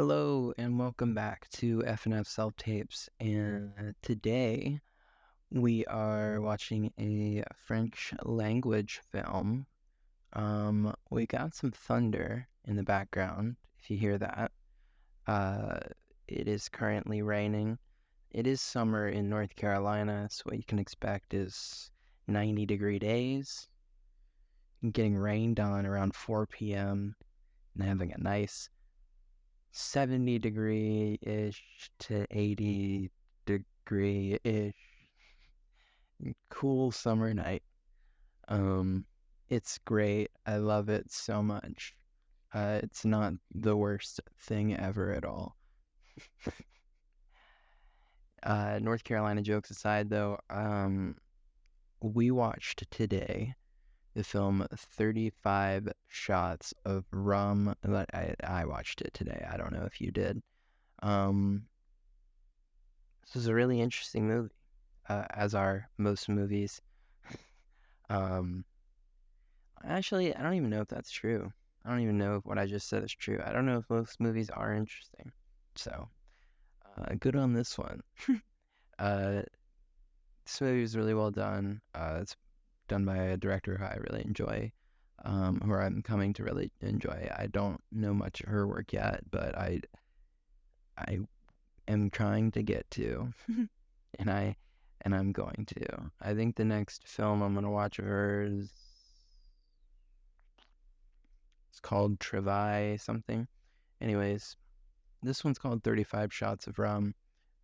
Hello and welcome back to FNF Self Tapes. And today we are watching a French language film. We got some thunder in the background, if you hear that. It is currently raining. It is summer in North Carolina, so what you can expect is 90-degree days, getting rained on around 4 p.m. and having a nice 70-degree-ish to 80-degree-ish cool summer night. It's great. I love it so much. It's not the worst thing ever at all. North Carolina jokes aside, though, we watched today the film 35 Shots of Rum. I watched it today. I don't know if you did. This was a really interesting movie, as are most movies. Actually, I don't even know if that's true. I don't even know if what I just said is true. I don't know if most movies are interesting. So, good on this one. This movie is really well done. It's done by a director who I really enjoy, who I'm coming to really enjoy. I don't know much of her work yet, but I am trying to get to, and I'm going to. I think the next film I'm gonna watch of hers, it's called Travail something. Anyways, this one's called 35 Shots of Rum,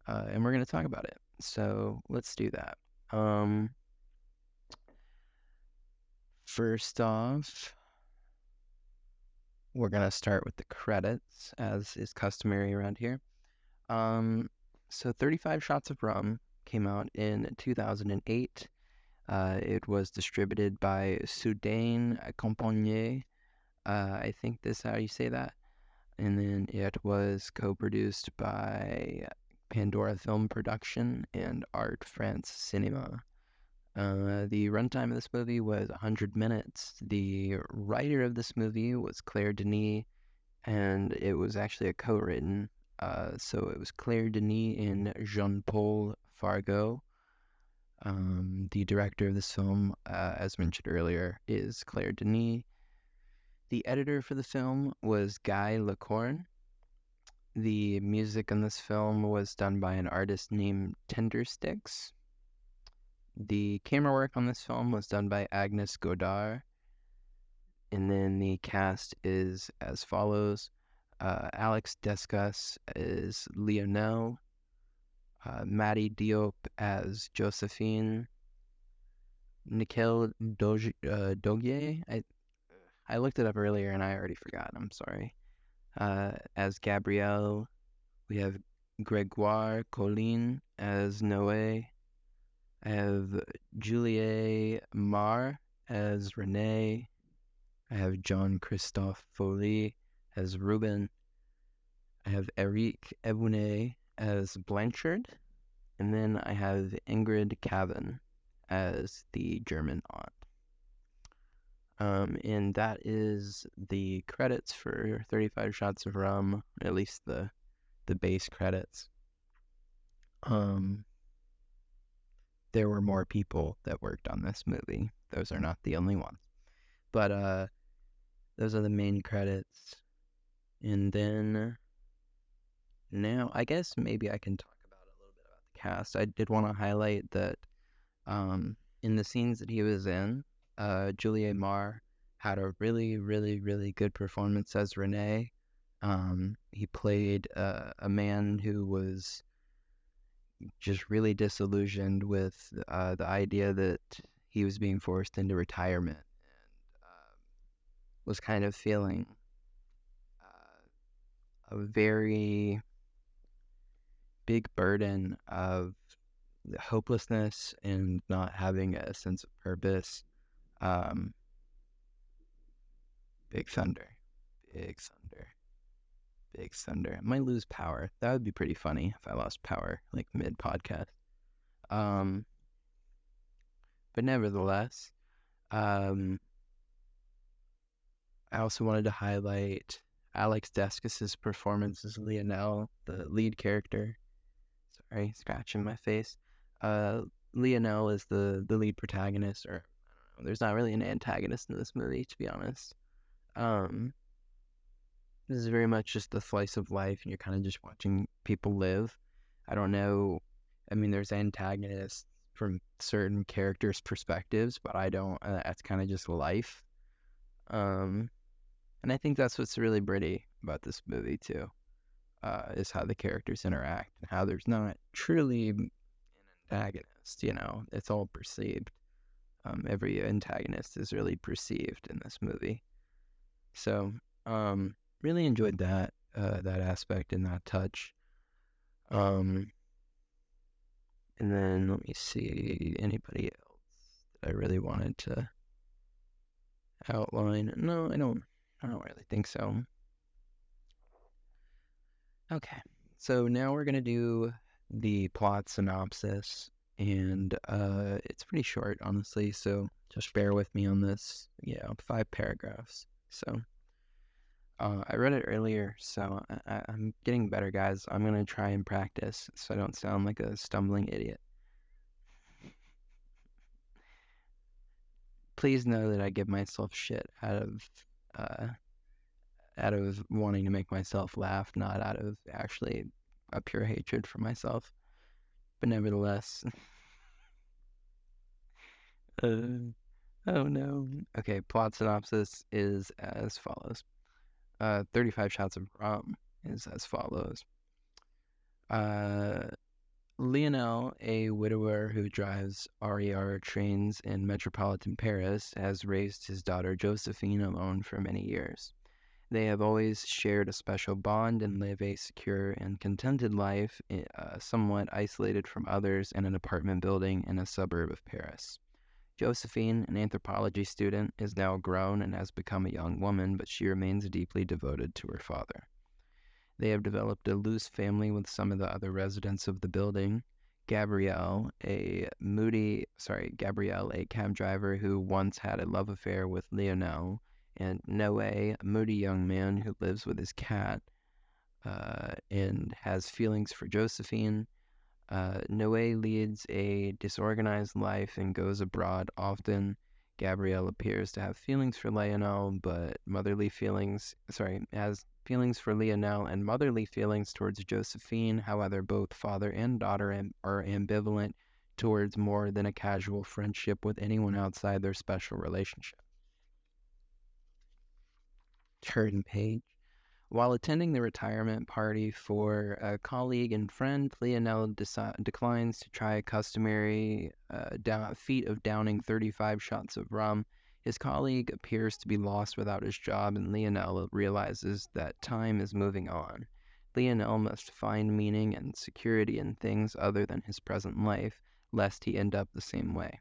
and we're gonna talk about it. So let's do that. First off, we're gonna start with the credits, as is customary around here. So 35 Shots of Rum came out in 2008. It was distributed by Soudain Compagnie. I think that's how you say that. And then it was co-produced by Pandora Film Production and Art France Cinema. The runtime of this movie was 100 minutes. The writer of this movie was Claire Denis, and it was actually a co-written. So it was Claire Denis and Jean-Paul Fargo. The director of this film, as mentioned earlier, is Claire Denis. The editor for the film was Guy Lecorne. The music in this film was done by an artist named Tendersticks. The camera work on this film was done by Agnes Godard. And then the cast is as follows. Alex Descas as Lionel. Maddie Diop as Josephine. Nikhil Dogier. I looked it up earlier and I already forgot. I'm sorry. As Gabrielle. We have Gregoire Colline as Noé. I have Julie Marr as Renee. I have Jean-Christophe Foley as Ruben. I have Eric Ebounet as Blanchard. And then I have Ingrid Cavan as the German aunt. And that is the credits for 35 Shots of Rum, at least the base credits. There were more people that worked on this movie. Those are not the only ones. But those are the main credits. And then now I guess maybe I can talk about a little bit about the cast. I did want to highlight that in the scenes that he was in, Julie Marr had a really, really, really good performance as Renee. He played a man who was just really disillusioned with the idea that he was being forced into retirement and was kind of feeling a very big burden of hopelessness and not having a sense of purpose. Big thunder. I might lose power. That would be pretty funny if I lost power like mid-podcast. But nevertheless, I also wanted to highlight Alex Deskis's performance as Lionel, the lead character. Sorry, scratching my face. Lionel is the lead protagonist, or I don't know, there's not really an antagonist in this movie, to be honest. This is very much just the slice of life, and you're kind of just watching people live. I don't know. I mean, there's antagonists from certain characters' perspectives, but I don't. That's kind of just life. And I think that's what's really pretty about this movie too, is how the characters interact and how there's not truly an antagonist. It's all perceived. Every antagonist is really perceived in this movie. So, really enjoyed that aspect and that touch. And then let me see, anybody else that I really wanted to outline. No, I don't really think so. Okay, so now we're gonna do the plot synopsis, and it's pretty short, honestly, so just bear with me on this. 5 paragraphs. So I read it earlier, so I'm getting better, guys. I'm gonna try and practice so I don't sound like a stumbling idiot. Please know that I give myself shit out of wanting to make myself laugh, not out of actually a pure hatred for myself. But nevertheless, oh no. Okay, plot synopsis is as follows. 35 Shots of Rum is as follows. Lionel, a widower who drives RER trains in metropolitan Paris, has raised his daughter Josephine alone for many years. They have always shared a special bond and live a secure and contented life, somewhat isolated from others in an apartment building in a suburb of Paris. Josephine, an anthropology student, is now grown and has become a young woman, but she remains deeply devoted to her father. They have developed a loose family with some of the other residents of the building. Gabrielle, a cab driver who once had a love affair with Lionel, and Noe, a moody young man who lives with his cat and has feelings for Josephine. Noe leads a disorganized life and goes abroad often. Gabrielle appears to have feelings for Lionel, but has feelings for Lionel and motherly feelings towards Josephine. However, both father and daughter are ambivalent towards more than a casual friendship with anyone outside their special relationship. Turn page. While attending the retirement party for a colleague and friend, Lionel declines to try a customary feat of downing 35 shots of rum. His colleague appears to be lost without his job, and Lionel realizes that time is moving on. Lionel must find meaning and security in things other than his present life, lest he end up the same way.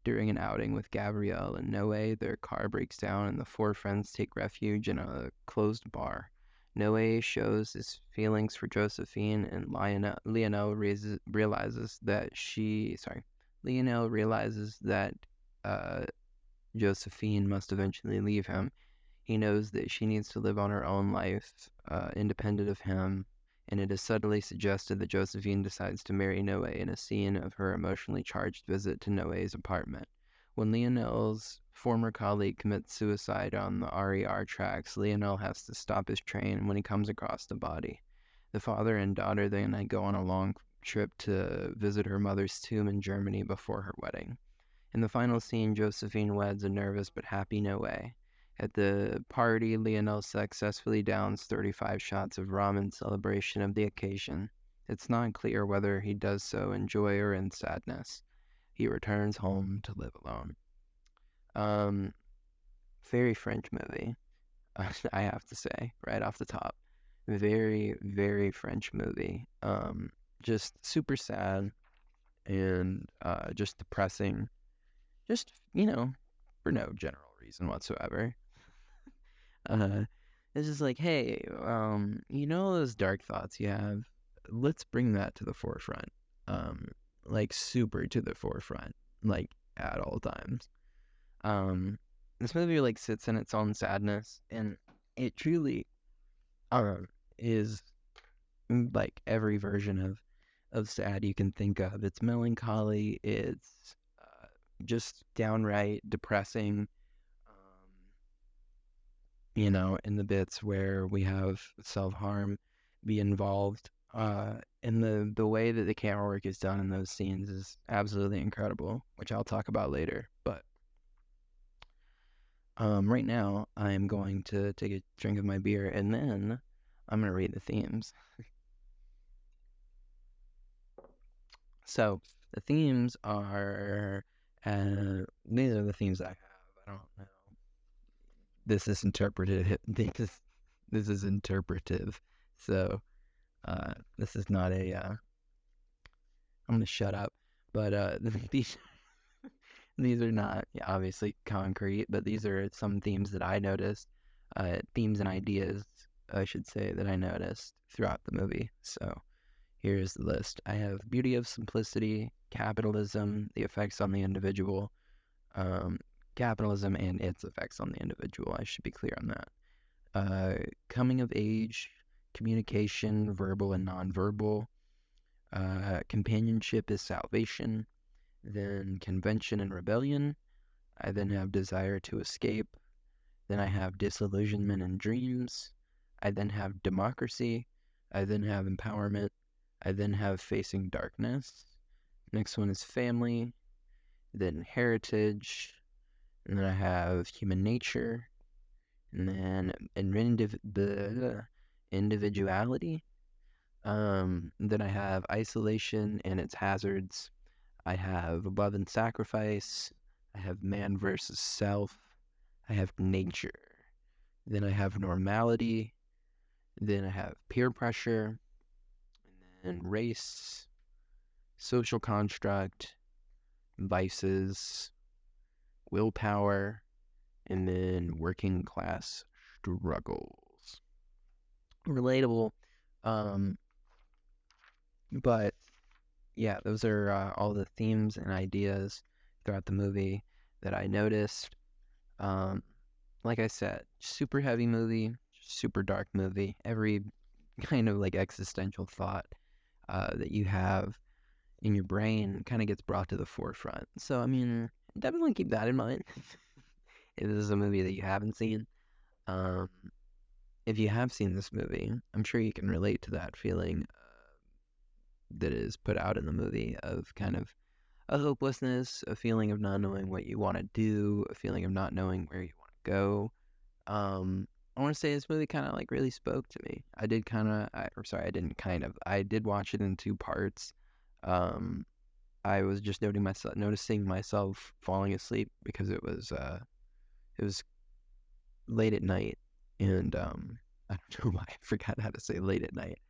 During an outing with Gabrielle and Noe, their car breaks down and the 4 friends take refuge in a closed bar. Noe shows his feelings for Josephine, and Lionel realizes that Josephine must eventually leave him. He knows that she needs to live on her own life, independent of him, and it is subtly suggested that Josephine decides to marry Noe in a scene of her emotionally charged visit to Noe's apartment. When Lionel's former colleague commits suicide on the RER tracks, Lionel has to stop his train when he comes across the body. The father and daughter then go on a long trip to visit her mother's tomb in Germany before her wedding. In the final scene, Josephine weds a nervous but happy Noe. At the party, Lionel successfully downs 35 shots of rum in celebration of the occasion. It's not clear whether he does so in joy or in sadness. He returns home to live alone. Very French movie, I have to say, right off the top. Very, very French movie. Just super sad and just depressing. Just, for no general reason whatsoever. It's just like, hey, those dark thoughts you have, let's bring that to the forefront. Like super to the forefront, like at all times. This movie like sits in its own sadness, and it truly is like every version of sad you can think of. It's melancholy. It's just downright depressing. In the bits where we have self-harm be involved. And the way that the camera work is done in those scenes is absolutely incredible, which I'll talk about later. But right now, I'm going to take a drink of my beer, and then I'm going to read the themes. So the themes are, these are the themes I have. I don't know. This is interpretive. This is interpretive. So this is not a. I'm gonna shut up. But these are not obviously concrete, but these are some themes that I noticed. Themes and ideas, I should say, that I noticed throughout the movie. So here's the list. I have beauty of simplicity, capitalism, the effects on the individual, capitalism and its effects on the individual. I should be clear on that. Coming of age, communication, verbal and nonverbal. Companionship is salvation. Then convention and rebellion. I then have desire to escape. Then I have disillusionment and dreams. I then have democracy. I then have empowerment. I then have facing darkness. Next one is family. Then heritage. And then I have human nature. And then individuality. Then I have isolation and its hazards. I have love and sacrifice. I have man versus self. I have nature. Then I have normality. Then I have peer pressure. And then race, social construct, vices, willpower, and then working class struggles. Relatable. But yeah, those are all the themes and ideas throughout the movie that I noticed. Like I said, super heavy movie, super dark movie. Every kind of like existential thought that you have in your brain kind of gets brought to the forefront. So, I mean, definitely keep that in mind. If this is a movie that you haven't seen. If you have seen this movie, I'm sure you can relate to that feeling that is put out in the movie of kind of a hopelessness, a feeling of not knowing what you want to do, a feeling of not knowing where you want to go. I want to say this movie kind of like really spoke to me. I did watch it in 2 parts. I was just noticing myself falling asleep because it was late at night, and I don't know why I forgot how to say late at night.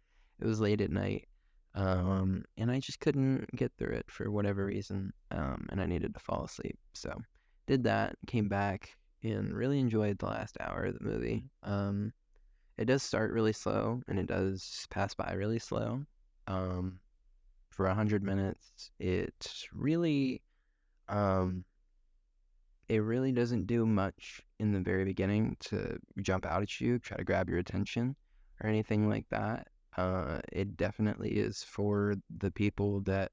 It was late at night, and I just couldn't get through it for whatever reason, and I needed to fall asleep. So did that, came back, and really enjoyed the last hour of the movie. It does start really slow, and it does pass by really slow. For 100 minutes, it really doesn't do much in the very beginning to jump out at you, try to grab your attention, or anything like that. It definitely is for the people that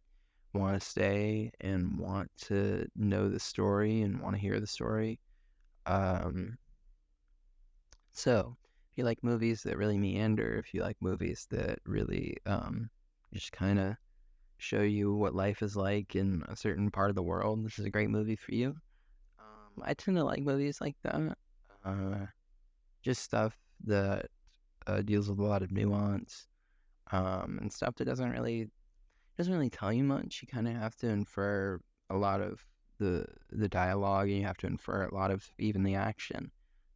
want to stay and want to know the story and want to hear the story. So if you like movies that really meander, if you like movies that really just kind of show you what life is like in a certain part of the world, this is a great movie for you. I tend to like movies like that. Just stuff that deals with a lot of nuance, and stuff that doesn't really tell you much. You kind of have to infer a lot of the dialogue, and you have to infer a lot of even the action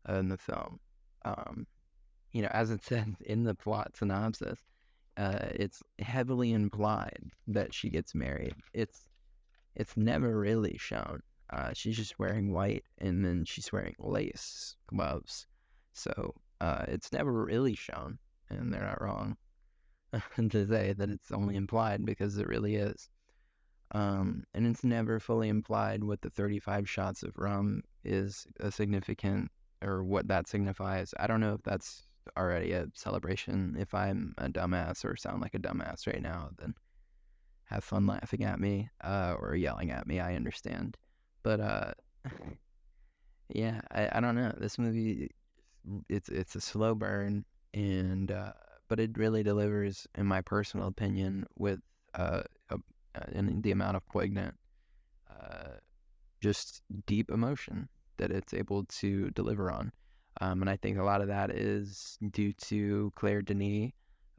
in the film. As it said in the plot synopsis, it's heavily implied that she gets married. It's never really shown. She's just wearing white, and then she's wearing lace gloves. So it's never really shown, and they're not wrong to say that it's only implied, because it really is. And it's never fully implied what the 35 shots of rum is a significant, or what that signifies. I don't know if that's already a celebration. If I'm a dumbass or sound like a dumbass right now, then have fun laughing at me or yelling at me. I understand. But yeah, I don't know. This movie, it's a slow burn, and but it really delivers, in my personal opinion, with in the amount of poignant, just deep emotion that it's able to deliver on. And I think a lot of that is due to Claire Denis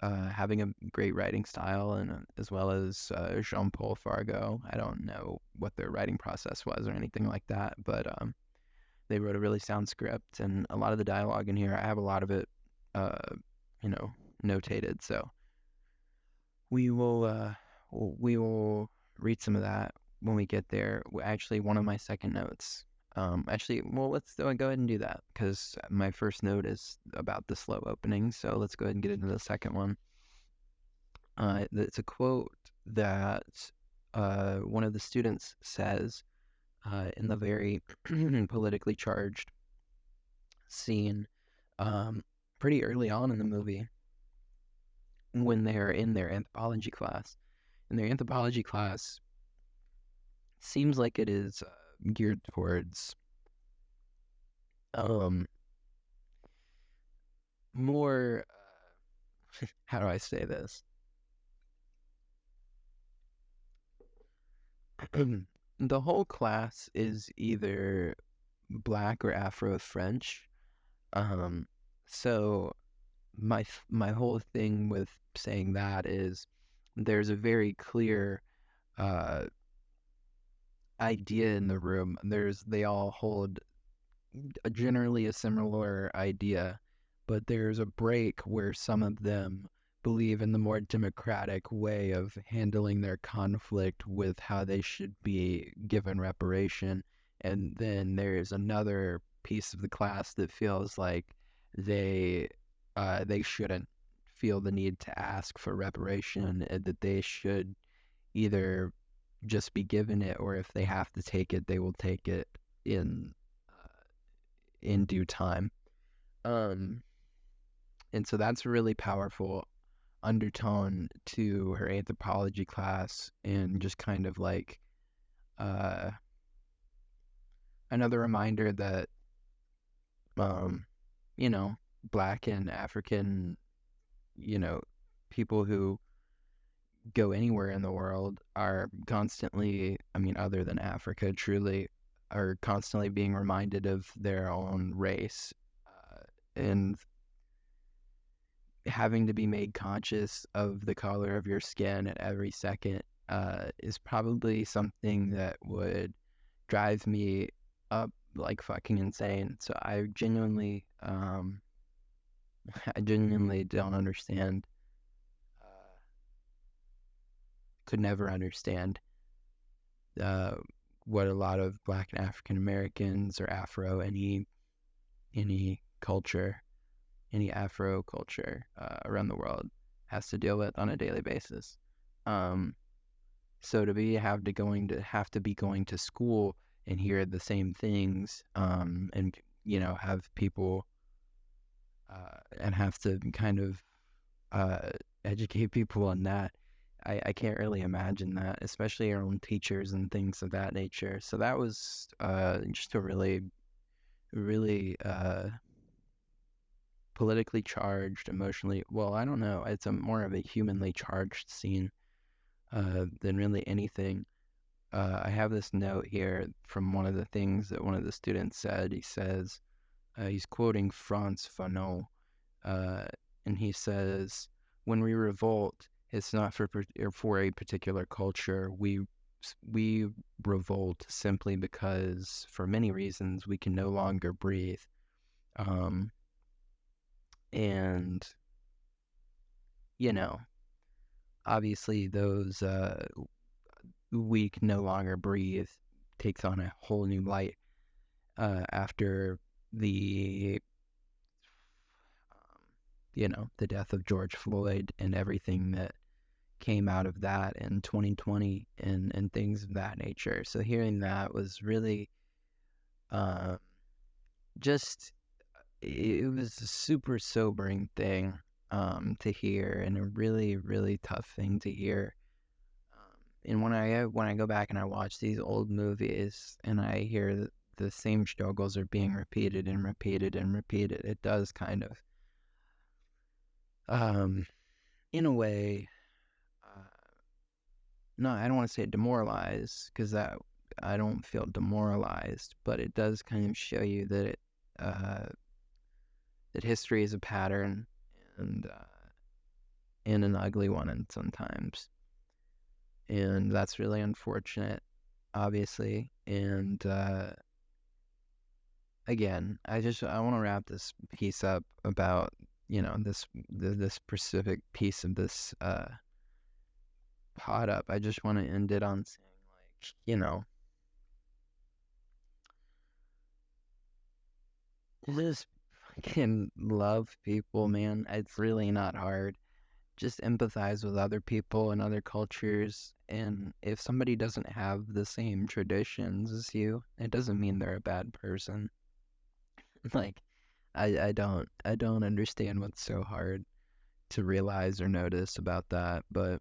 having a great writing style, and as well as Jean-Paul Fargo. I don't know what their writing process was or anything like that, but they wrote a really sound script, and a lot of the dialogue in here, I have a lot of it, you know, notated. So we will read some of that when we get there. Actually, one of my second notes. Well, let's go ahead and do that, because my first note is about the slow opening. So let's go ahead and get into the second one. It's a quote that one of the students says in the very politically charged scene pretty early on in the movie, when they're in their anthropology class. And their anthropology class seems like it is geared towards more, how do I say this? The whole class is either Black or Afro-French. So my whole thing with saying that is there's a very clear idea in the room. They all hold generally a similar idea, but there's a break where some of them believe in the more democratic way of handling their conflict with how they should be given reparation. And then there's another piece of the class that feels like they shouldn't feel the need to ask for reparation, and that they should either just be given it, or if they have to take it, they will take it in due time. And so that's a really powerful undertone to her anthropology class, and just kind of like another reminder that Black and African, people who go anywhere in the world are constantly, other than Africa, truly are constantly being reminded of their own race, and having to be made conscious of the color of your skin at every second is probably something that would drive me up like fucking insane. So I genuinely don't understand, could never understand what a lot of Black and African Americans, or Afro, any culture, any Afro culture around the world has to deal with on a daily basis. So to have to be going to school and hear the same things, and have people and have to kind of educate people on that. I can't really imagine that, especially our own teachers and things of that nature. So that was just a really, really politically charged, emotionally, well, I don't know, it's more of a humanly charged scene than really anything. I have this note here from one of the things that one of the students said. He says, he's quoting Frantz Fanon, and he says, "When we revolt, it's not for a particular culture. We revolt simply because, for many reasons, we can no longer breathe." And obviously those we can no longer breathe takes on a whole new light after the the death of George Floyd and everything that came out of that in 2020 and things of that nature. So hearing that was really just it was a super sobering thing to hear, and a really, really tough thing to hear. And when I go back and I watch these old movies and I hear that the same struggles are being repeated and repeated and repeated, it does kind of, in a way, no, I don't want to say demoralize, because I don't feel demoralized, but it does kind of show you that that history is a pattern, and an ugly one, and sometimes, and that's really unfortunate, obviously. And again, I want to wrap this piece up about this specific piece of this pod up. I just want to end it on saying, just fucking love people, man. It's really not hard. Just empathize with other people and other cultures. And if somebody doesn't have the same traditions as you, it doesn't mean they're a bad person. Like, I don't understand what's so hard to realize or notice about that, but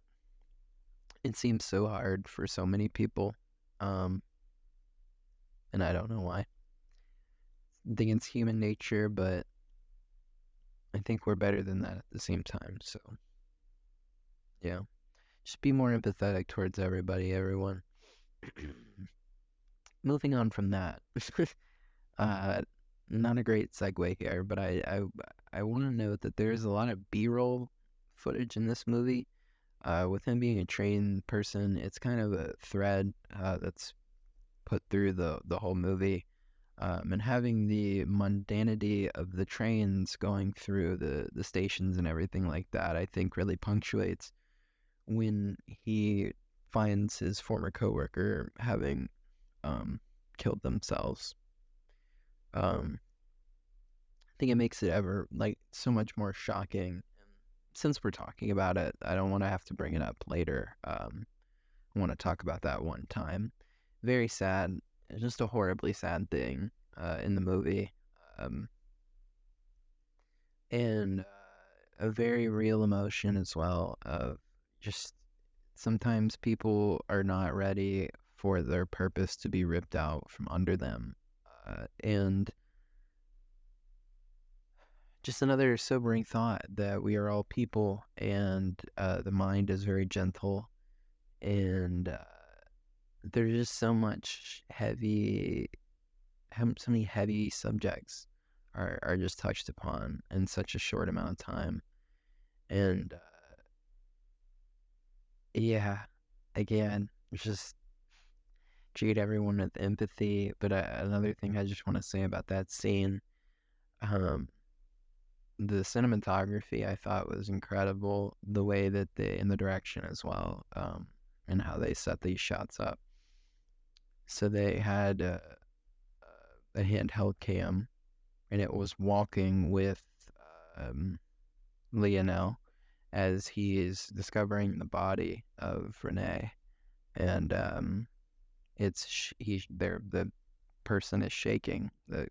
it seems so hard for so many people. And I don't know why. I think it's human nature, but I think we're better than that at the same time. So, yeah. Just be more empathetic towards everyone. Moving on from that. Not a great segue here, but I want to note that there's a lot of B-roll footage in this movie. With him being a trained person, it's kind of a thread that's put through the whole movie. And having the mundanity of the trains going through the stations and everything like that, I think really punctuates when he finds his former coworker having killed themselves. I think it makes it so much more shocking. Since we're talking about it, I don't want to have to bring it up later. I want to talk about that one time. Very sad. Just a horribly sad thing in the movie. And a very real emotion as well of just sometimes people are not ready for their purpose to be ripped out from under them. And just another sobering thought that we are all people, and the mind is very gentle, and there's just so many heavy subjects are just touched upon in such a short amount of time. And yeah, again, just treat everyone with empathy. But another thing I just want to say about that scene, the cinematography I thought was incredible. The way that in the direction as well, and how they set these shots up. So they had a handheld cam, and it was walking with Lionel as he is discovering the body of Renee, and the person is shaking, the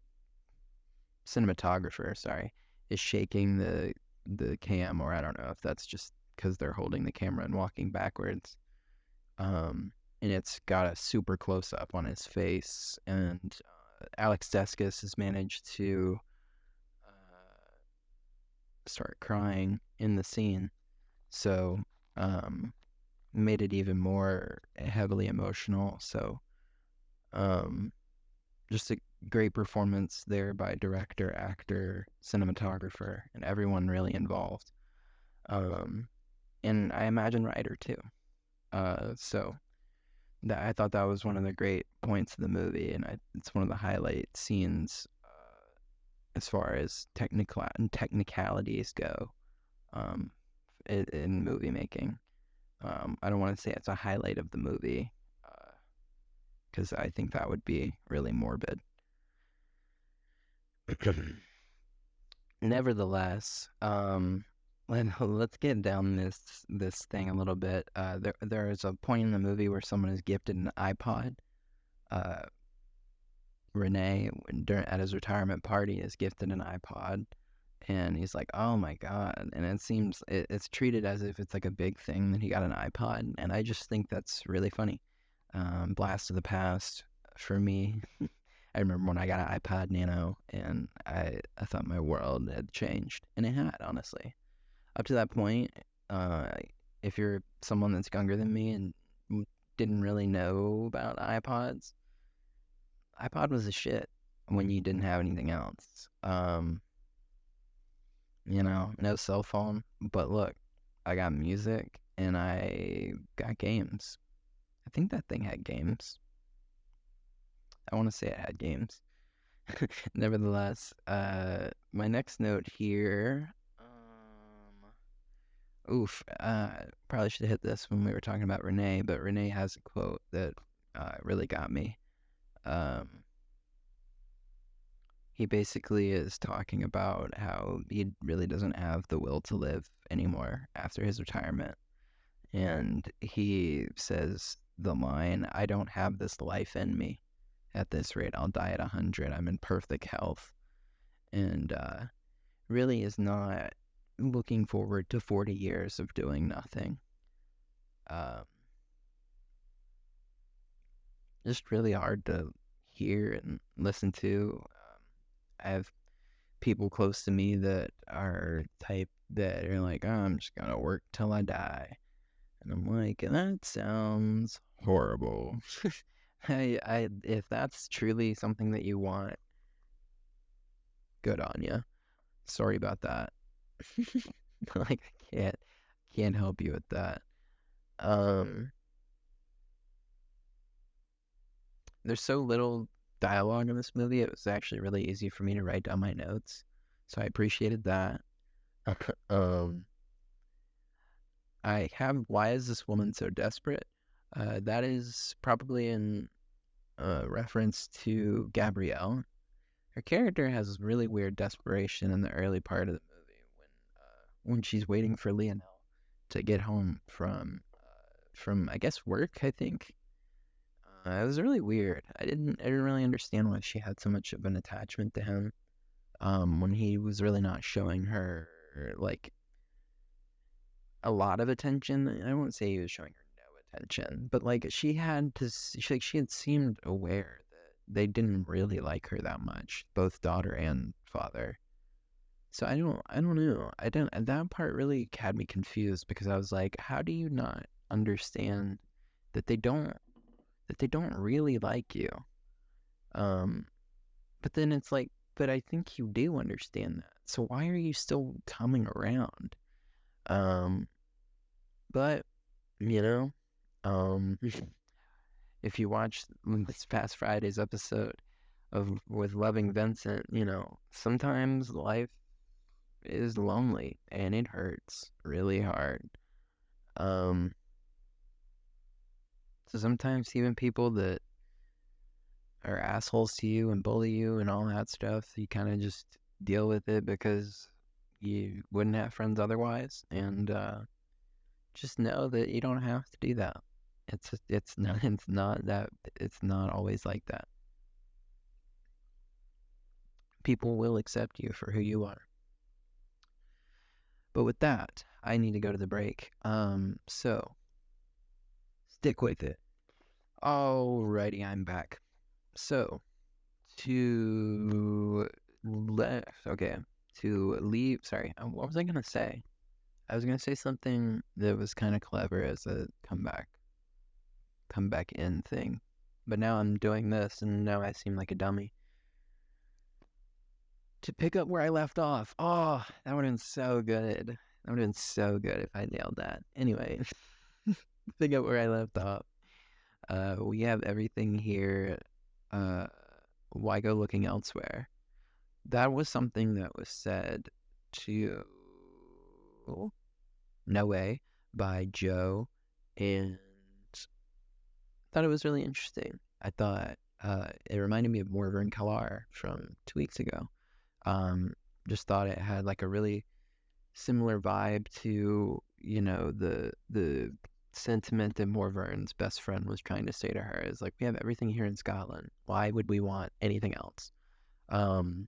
cinematographer, sorry, is shaking the cam, or I don't know if that's just because they're holding the camera and walking backwards. And it's got a super close up on his face, and Alex Deskis has managed to start crying in the scene, so made it even more heavily emotional. So just a great performance there by director, actor, cinematographer, and everyone really involved. And I imagine writer too. So I thought that was one of the great points of the movie, and it's one of the highlight scenes as far as technicalities go in movie making. I don't want to say it's a highlight of the movie, because I think that would be really morbid. Nevertheless, let's get down this thing a little bit. There is a point in the movie where someone is gifted an iPod, Renee, at his retirement party, is gifted an iPod, and he's like, "Oh my god!" And it seems it's treated as if it's like a big thing that he got an iPod, and I just think that's really funny. Blast of the past for me. I remember when I got an iPod Nano, and I thought my world had changed, and it had, honestly. Up to that point, uh, if you're someone that's younger than me and didn't really know about iPods, iPod was a shit when you didn't have anything else. No cell phone, but look, I got music and I got games. I think that thing had games. I want to say it had games. Nevertheless, my next note here. Probably should have hit this when we were talking about Renee, but Renee has a quote that really got me. He basically is talking about how he really doesn't have the will to live anymore after his retirement. And he says the line, "I don't have this life in me. At this rate, I'll die at 100. I'm in perfect health." And really is not looking forward to 40 years of doing nothing. Just really hard to hear and listen to. I have people close to me that are type that are like, "Oh, I'm just gonna work till I die," and I'm like, that sounds horrible. If that's truly something that you want, good on you. Sorry about that. Like, I can't help you with that. There's so little dialogue in this movie. It was actually really easy for me to write down my notes, so I appreciated that. I have "Why is this woman so desperate?" That is probably in reference to Gabrielle. Her character has really weird desperation in the early part of the movie when she's waiting for Lionel to get home from I guess work. I think it was really weird. I didn't really understand why she had so much of an attachment to him when he was really not showing her like a lot of attention. I won't say he was showing her no attention, but like she had seemed aware that they didn't really like her that much, both daughter and father. So I don't know. That part really had me confused because I was like, how do you not understand that they don't really like you? But then it's like, but I think you do understand that. So why are you still coming around? But if you watch this past Friday's episode of with Loving Vincent, sometimes life is lonely and it hurts really hard. So sometimes even people that are assholes to you and bully you and all that stuff, you kind of just deal with it because you wouldn't have friends otherwise, and just know that you don't have to do that. It's not always like that. People will accept you for who you are. But with that, I need to go to the break. So stick with it. Alrighty, I'm back. So to leave. Sorry, what was I gonna say? I was gonna say something that was kind of clever as a comeback in thing, but now I'm doing this, and now I seem like a dummy. To pick up where I left off. Oh, that would have been so good. That would have been so good if I nailed that. Anyway, pick up where I left off. We have everything here. Why go looking elsewhere? That was something that was said to No Way by Joe, and I thought it was really interesting. I thought it reminded me of Morvern Kalar from 2 weeks ago. Just thought it had like a really similar vibe to the sentiment that Morvern's best friend was trying to say to her is like, we have everything here in Scotland. Why would we want anything else? And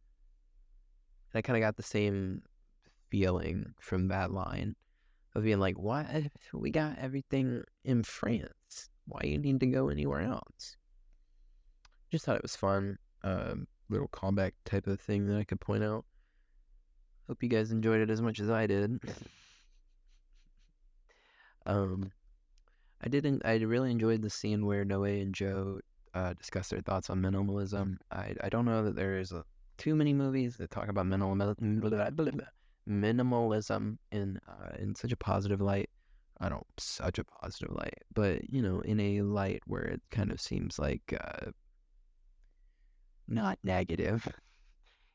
I kind of got the same feeling from that line of being like, why? We got everything in France. Why you need to go anywhere else? Just thought it was fun. Little callback type of thing that I could point out. Hope you guys enjoyed it as much as I did. I really enjoyed the scene where Noe and Joe discuss their thoughts on minimalism. I don't know that there is too many movies that talk about minimalism in such a positive light. I don't such a positive light, but in a light where it kind of seems like not negative.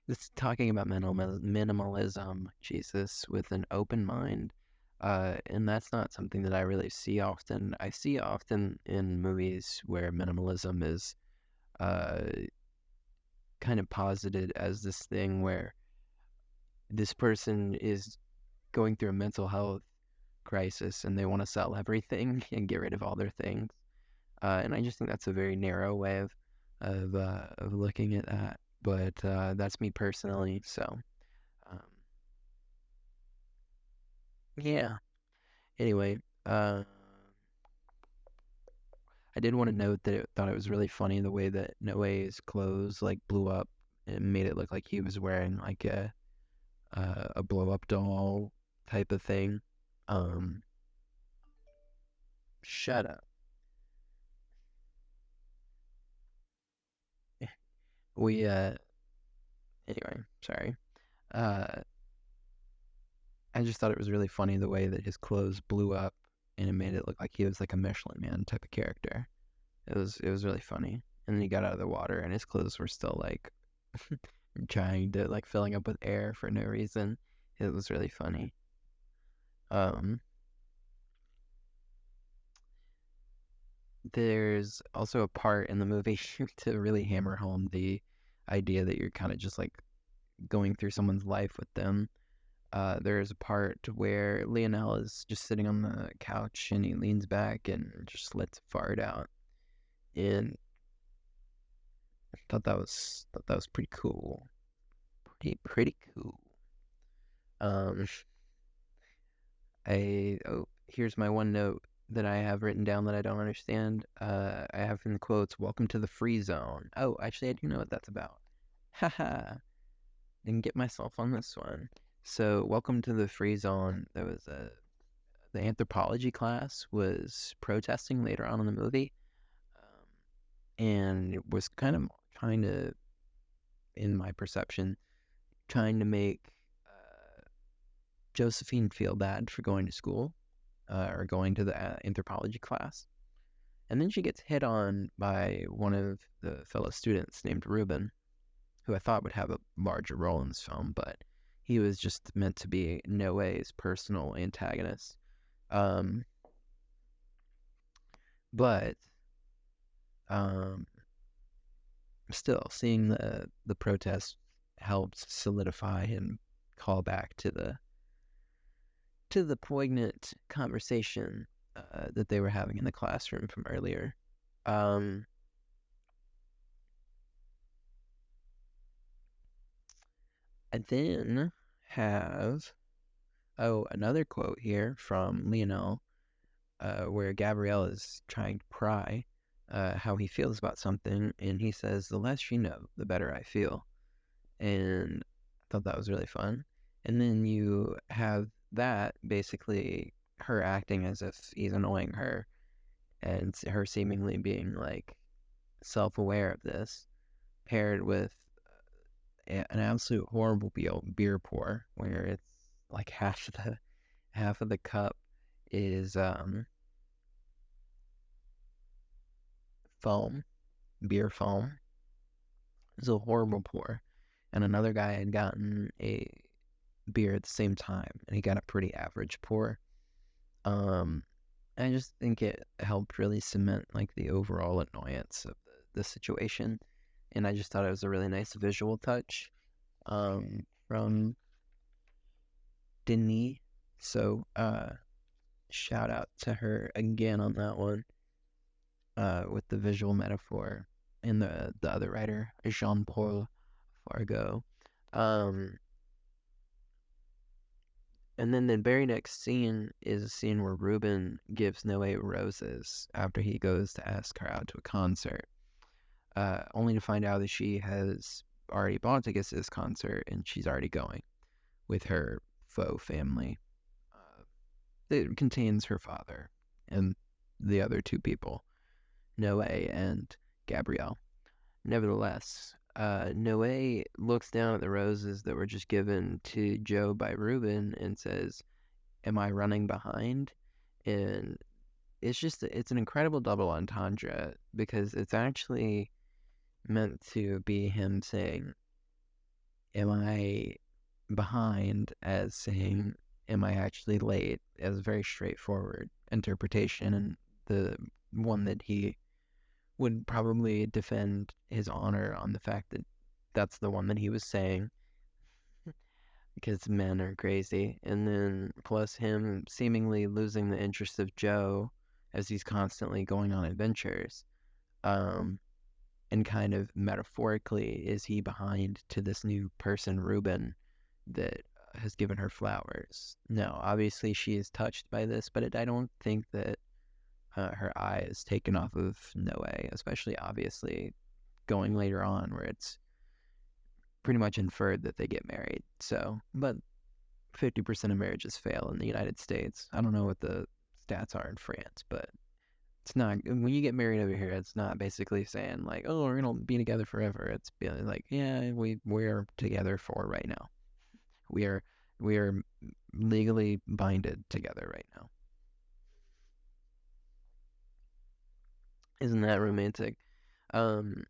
It's talking about minimalism, Jesus, with an open mind. And that's not something that I really see often. I see often in movies where minimalism is kind of posited as this thing where this person is going through a mental health crisis and they want to sell everything and get rid of all their things. And I just think that's a very narrow way of looking at that. But that's me personally. So, yeah. Anyway, I did want to note that I thought it was really funny the way that Noe's clothes like blew up and made it look like he was wearing like a blow up doll type of thing. Shut up. We anyway, sorry. I just thought it was really funny the way that his clothes blew up and it made it look like he was like a Michelin Man type of character. It was really funny. And then he got out of the water and his clothes were still like trying to like filling up with air for no reason. It was really funny. There's also a part in the movie to really hammer home the idea that you're kind of just like going through someone's life with them. There's a part where Lionel is just sitting on the couch and he leans back and just lets a fart out. And I thought that was pretty cool. Pretty cool. Here's my one note that I have written down that I don't understand. I have in the quotes, "Welcome to the free zone." Oh, actually, I do know what that's about. Haha. Didn't get myself on this one. So, welcome to the free zone. There was the anthropology class was protesting later on in the movie, and it was kind of trying to, in my perception, trying to make Josephine feel bad for going to school or going to the anthropology class. And then she gets hit on by one of the fellow students named Ruben, who I thought would have a larger role in this film, but he was just meant to be Noe's personal antagonist. But still, seeing the protest helped solidify and call back to the poignant conversation that they were having in the classroom from earlier. I then have another quote here from Lionel, where Gabrielle is trying to pry how he feels about something, and he says, "The less you know, the better I feel." And I thought that was really fun. And then you have that basically her acting as if he's annoying her, and her seemingly being like self-aware of this, paired with an absolute horrible beer pour where it's like half of the cup is foam, beer foam. It's a horrible pour. And another guy had gotten a beer at the same time, and he got a pretty average pour. I just think it helped really cement like the overall annoyance of the situation, and I just thought it was a really nice visual touch from Denis. So shout out to her again on that one, with the visual metaphor, and the other writer, Jean-Paul Fargo. Um, and then the very next scene is a scene where Ruben gives Noe roses after he goes to ask her out to a concert, only to find out that she has already bought tickets to this concert and she's already going with her faux family. It contains her father and the other two people, Noe and Gabrielle. Nevertheless, Noe looks down at the roses that were just given to Joe by Ruben and says, "Am I running behind?" And it's an incredible double entendre, because it's actually meant to be him saying, "Am I behind?" as saying, "Am I actually late?" as a very straightforward interpretation, and the one that he would probably defend his honor on the fact that that's the one that he was saying, because men are crazy. And then plus him seemingly losing the interest of Joe as he's constantly going on adventures. And kind of metaphorically, is he behind to this new person, Ruben, that has given her flowers? No, obviously she is touched by this, but I don't think that her eye is taken off of Noe, especially obviously going later on where it's pretty much inferred that they get married. So, but 50% of marriages fail in the United States. I don't know what the stats are in France, but it's not, when you get married over here, it's not basically saying like, oh, we're gonna be together forever. It's being like, yeah, we're together for right now. We are legally binded together right now. Isn't that romantic? Um,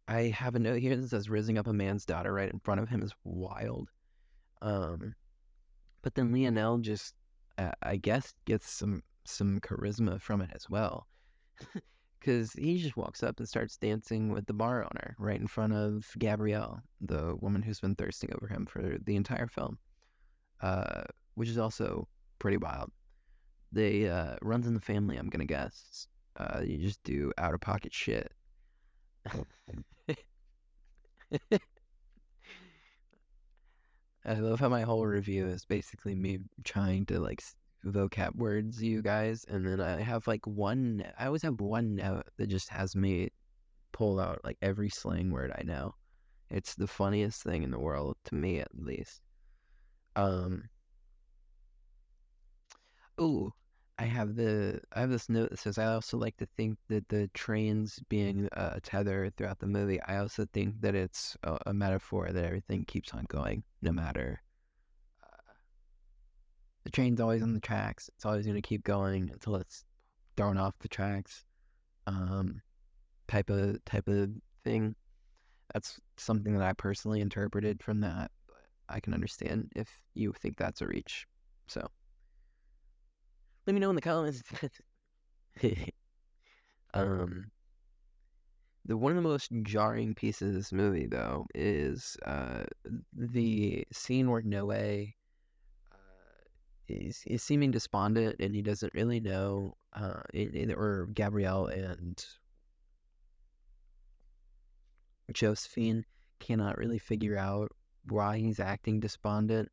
I have a note here that says raising up a man's daughter right in front of him is wild. Um, but then Lionel just, I guess, gets some charisma from it as well, because he just walks up and starts dancing with the bar owner right in front of Gabrielle, the woman who's been thirsting over him for the entire film, which is also pretty wild. They runs in the family, I'm gonna guess. You just do out of pocket shit. I love how my whole review is basically me trying to like vocab words you guys, and then I have like I always have one note that just has me pull out like every slang word I know. It's the funniest thing in the world, to me at least. Um, ooh, I have this note that says, I also like to think that the trains being a tether throughout the movie, I also think that it's a metaphor that everything keeps on going, no matter. The train's always on the tracks. It's always going to keep going until it's thrown off the tracks. Um, type of thing. That's something that I personally interpreted from that, but I can understand if you think that's a reach. So let me know in the comments. um, one of the most jarring pieces of this movie, though, is the scene where Noe is seeming despondent, and he doesn't really know, or Gabrielle and Josephine cannot really figure out why he's acting despondent.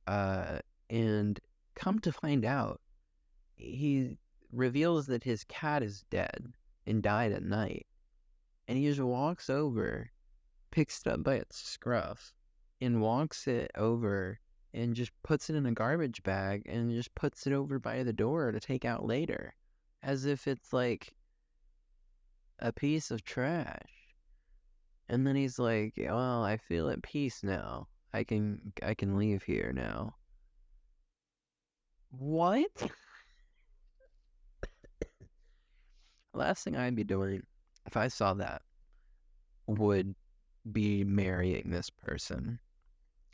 And come to find out, he reveals that his cat is dead and died at night. And he just walks over, picks it up by its scruff, and walks it over and just puts it in a garbage bag and just puts it over by the door to take out later, as if it's like a piece of trash. And then he's like, well, I feel at peace now. I can leave here now. What? Last thing I'd be doing if I saw that would be marrying this person.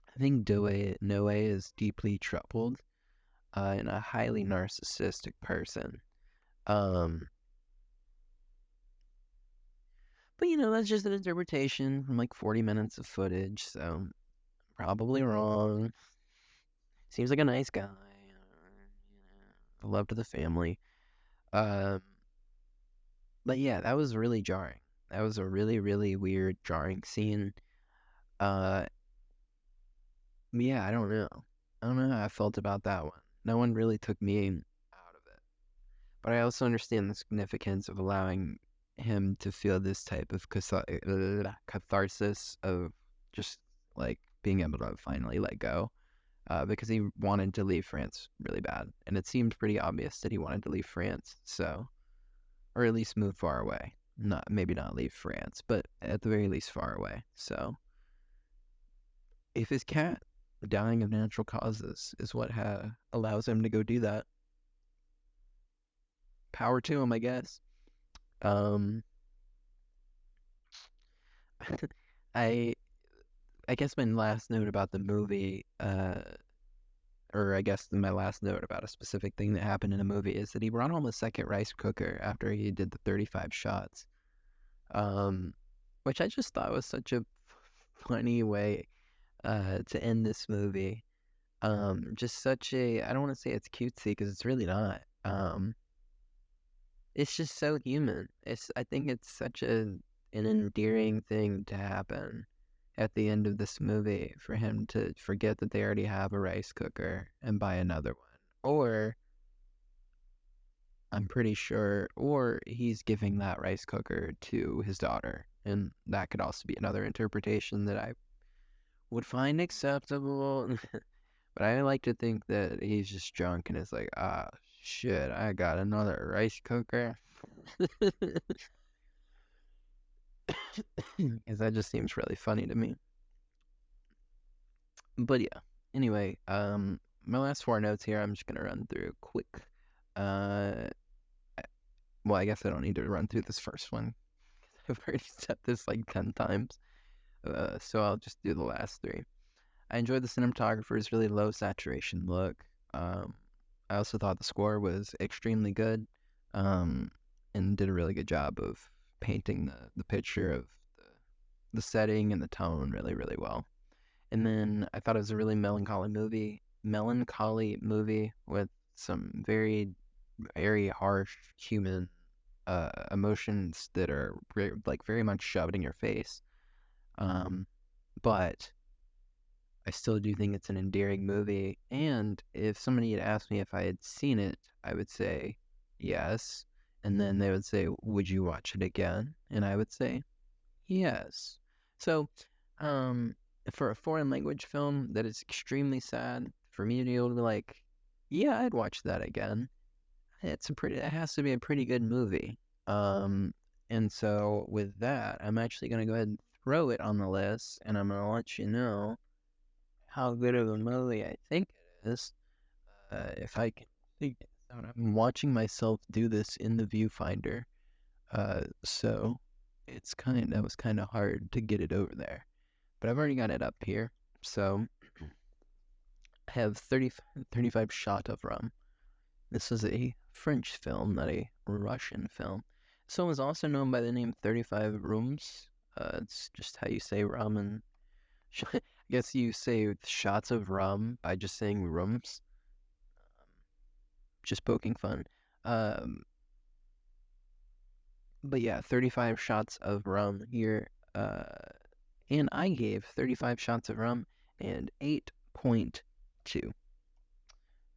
I think Noe is deeply troubled, and a highly narcissistic person. Um, but that's just an interpretation from like 40 minutes of footage, so probably wrong. Seems like a nice guy. the love of the family. Um, but yeah, that was really jarring. That was a really, really weird, jarring scene. Uh, yeah, I don't know. I don't know how I felt about that one. No one really took me out of it. But I also understand the significance of allowing him to feel this type of catharsis of just like being able to finally let go. Because he wanted to leave France really bad. And it seemed pretty obvious that he wanted to leave France. So, or at least move far away. Maybe not leave France, but at the very least far away. So, if his cat dying of natural causes is what allows him to go do that, power to him, I guess. Um, I I guess my last note about the movie, or I guess my last note about a specific thing that happened in the movie is that he brought home a second rice cooker after he did the 35 shots, um, which I just thought was such a funny way to end this movie. Just such a, I don't want to say it's cutesy because it's really not. It's just so human. I think it's such an endearing thing to happen at the end of this movie for him to forget that they already have a rice cooker and buy another one. Or I'm pretty sure, or he's giving that rice cooker to his daughter. And that could also be another interpretation that I would find acceptable. But I like to think that he's just drunk and is like, ah, shit, I got another rice cooker. Because that just seems really funny to me. But yeah, anyway, my last four notes here, I'm just gonna run through quick. Uh, well, I guess I don't need to run through this first one. I've already said this like 10 times. So I'll just do the last three. I enjoyed the cinematographer's really low saturation look. I also thought the score was extremely good, and did a really good job of painting the picture of the setting and the tone really, really well. And then I thought it was a really melancholy movie with some very, very harsh human emotions that are very much shoved in your face. But I still do think it's an endearing movie. And if somebody had asked me if I had seen it, I would say yes. And then they would say, would you watch it again? And I would say yes. So, for a foreign language film that is extremely sad, for me to be able to be like, yeah, I'd watch that again. It has to be a pretty good movie. And so with that, I'm actually going to go ahead and throw it on the list, and I'm going to let you know how good of a movie I think it is. If I can figure this out, I'm watching myself do this in the viewfinder. So that was kind of hard to get it over there, but I've already got it up here. So I have 35 Shot of Rum. This is a French film, not a Russian film. This film is also known by the name 35 Rooms. It's just how you say rum, and I guess you say shots of rum by just saying rooms. Just poking fun. But yeah, 35 shots of rum here. And I gave 35 shots of rum and 8.2.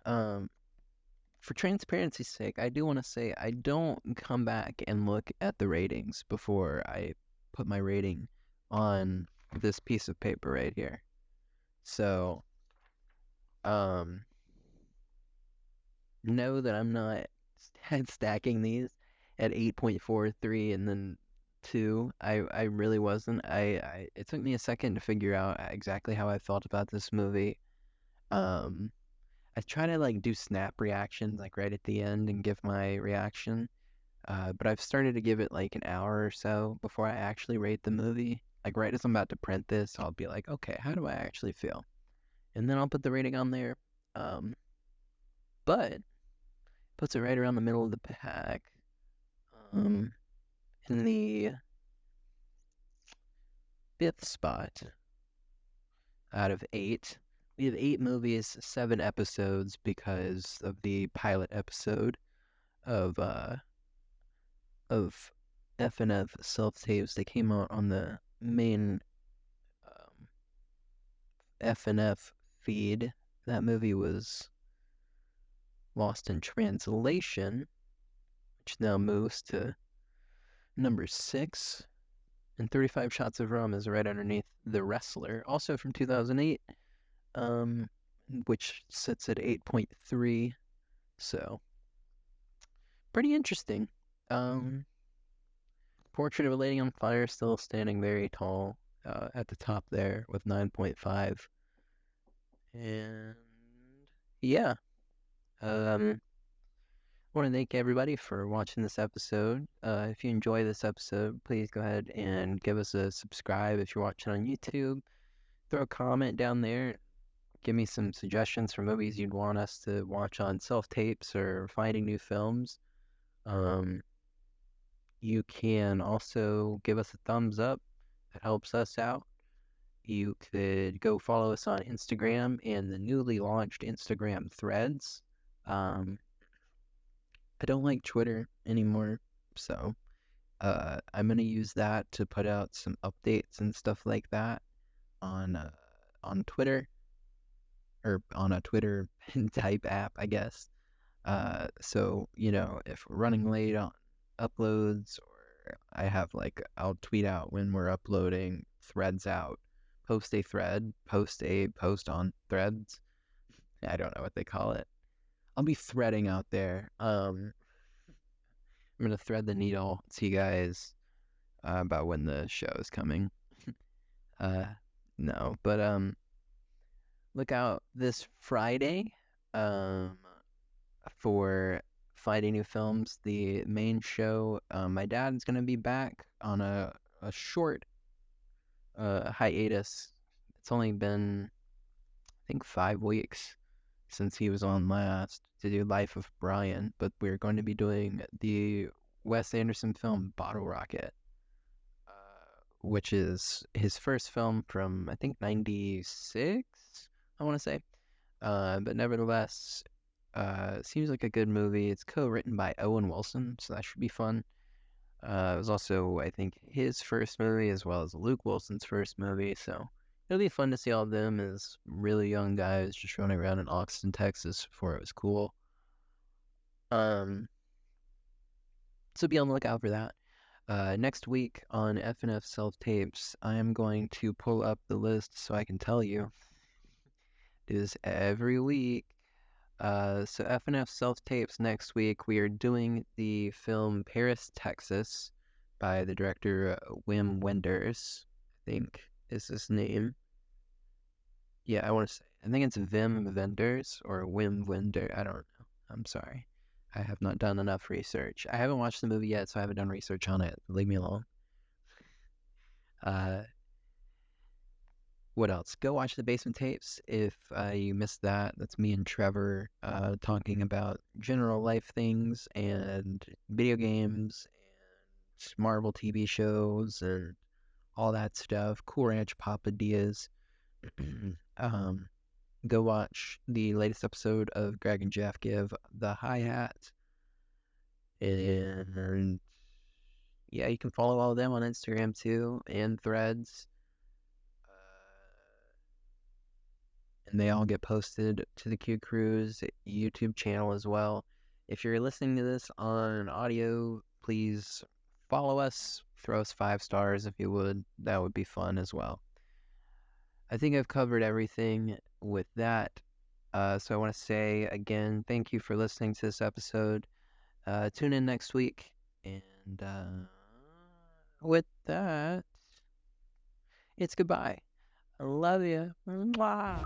For transparency's sake, I do want to say I don't come back and look at the ratings before I put my rating on this piece of paper right here. So, know that I'm not stacking these at 8.43 and then 2. I really wasn't. It took me a second to figure out exactly how I felt about this movie. I try to do snap reactions right at the end and give my reaction. But I've started to give it an hour or so before I actually rate the movie. Right as I'm about to print this, I'll be like, okay, how do I actually feel? And then I'll put the rating on there. But puts it right around the middle of the pack. In the 5th spot out of 8 We have 8 movies, 7 episodes because of the pilot episode of FNF Self Tapes that came out on the main FNF feed. That movie was lost in translation, which now moves to number 6. And 35 Shots of Rum is right underneath The Wrestler, also from 2008, which sits at 8.3. So, pretty interesting. Portrait of a Lady on Fire still standing very tall at the top there with 9.5. And yeah, I want to thank everybody for watching this episode. If you enjoy this episode, please go ahead and give us a subscribe if you're watching on YouTube. Throw a comment down there. Give me some suggestions for movies you'd want us to watch on Self Tapes or finding new films. You can also give us a thumbs up. That helps us out. You could go follow us on Instagram and the newly launched Instagram Threads. I don't like Twitter anymore, so I'm going to use that to put out some updates and stuff like that on Twitter, or on a Twitter type app, I guess. So, if we're running late on uploads, or I'll tweet out when we're uploading threads out. Post a thread, post on threads. I don't know what they call it. I'll be threading out there. I'm going to thread the needle to you guys about when the show is coming. No, but look out this Friday for Finding New Films, the main show. My dad's going to be back on a short hiatus. It's only been, I think, 5 weeks since he was on last to do Life of Brian, but we're going to be doing the Wes Anderson film Bottle Rocket, which is his first film from, I think, 96, I want to say. But nevertheless, seems like a good movie. It's co-written by Owen Wilson, so that should be fun. It was also, I think, his first movie as well as Luke Wilson's first movie, so it'll be fun to see all of them as really young guys just running around in Austin, Texas before it was cool. So be on the lookout for that. Next week on FNF Self Tapes, I am going to pull up the list so I can tell you. Do this every week. So FNF Self Tapes next week, we are doing the film Paris, Texas by the director Wim Wenders, I think is his name. Yeah, I think it's Wim Wenders or Wim Wender. I don't know. I'm sorry. I have not done enough research. I haven't watched the movie yet, so I haven't done research on it. Leave me alone. What else? Go watch the Basement Tapes if you missed that. That's me and Trevor talking about general life things and video games and Marvel TV shows and all that stuff. Cool Ranch Papadillas. Go watch the latest episode of Greg and Jeff Give the Hi-Hat. And yeah, you can follow all of them on Instagram too and Threads. And they all get posted to the Q Cruise YouTube channel as well. If you're listening to this on audio, please follow us. Throw us 5 stars if you would. That would be fun as well. I think I've covered everything with that. So I want to say again, thank you for listening to this episode. Tune in next week. And with that, it's goodbye. I love you. Mwah.